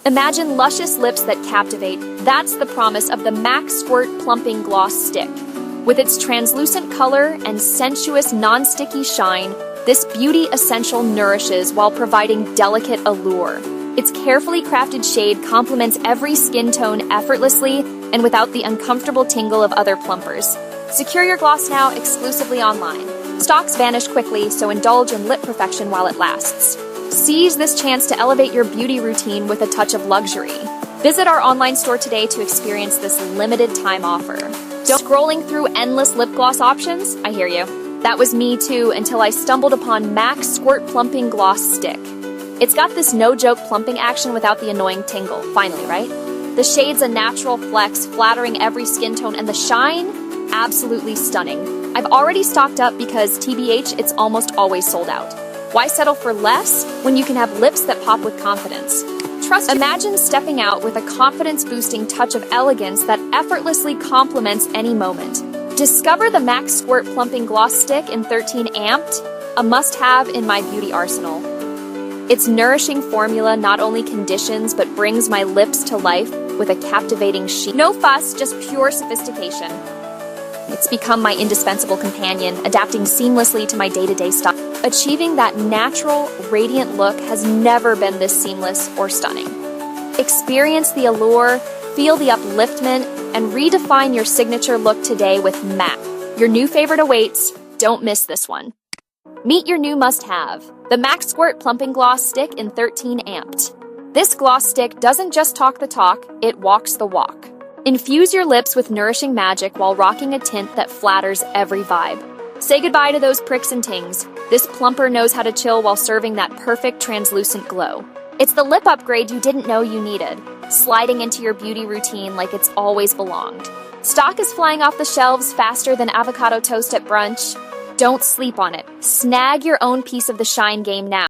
Imagine luscious lips that captivate. That's the promise of the MAC Squirt Plumping Gloss Stick. With its translucent color and sensuous non-sticky shine, this beauty essential nourishes while providing delicate allure. Its carefully crafted shade complements every skin tone effortlessly and without the uncomfortable tingle of other plumpers. Secure your gloss now exclusively online. Stocks vanish quickly, so indulge in lip perfection while it lasts. Seize this chance to elevate your beauty routine with a touch of luxury. Visit our online store today to experience this limited time offer. Don't scrolling through endless lip gloss options? I hear you. That was me too until I stumbled upon MAC Squirt Plumping Gloss Stick. It's got this no-joke plumping action without the annoying tingle, finally, right? The shade's a natural flex, flattering every skin tone, and the shine? Absolutely stunning. I've already stocked up because, TBH, it's almost always sold out. Why settle for less when you can have lips that pop with confidence? Imagine stepping out with a confidence-boosting touch of elegance that effortlessly complements any moment. Discover the MAC Squirt Plumping Gloss Stick in 13 Amped, a must-have in my beauty arsenal. Its nourishing formula not only conditions but brings my lips to life with a captivating sheen. No fuss, just pure sophistication. It's become my indispensable companion, adapting seamlessly to my day-to-day style. Achieving that natural, radiant look has never been this seamless or stunning. Experience the allure, feel the upliftment, and redefine your signature look today with MAC. Your new favorite awaits. Don't miss this one. Meet your new must-have, the MAC Squirt Plumping Gloss Stick in 13 Amped. This gloss stick doesn't just talk the talk, it walks the walk. Infuse your lips with nourishing magic while rocking a tint that flatters every vibe. Say goodbye to those pricks and tings. This plumper knows how to chill while serving that perfect translucent glow. It's the lip upgrade you didn't know you needed, sliding into your beauty routine like it's always belonged. Stock is flying off the shelves faster than avocado toast at brunch. Don't sleep on it. Snag your own piece of the shine game now.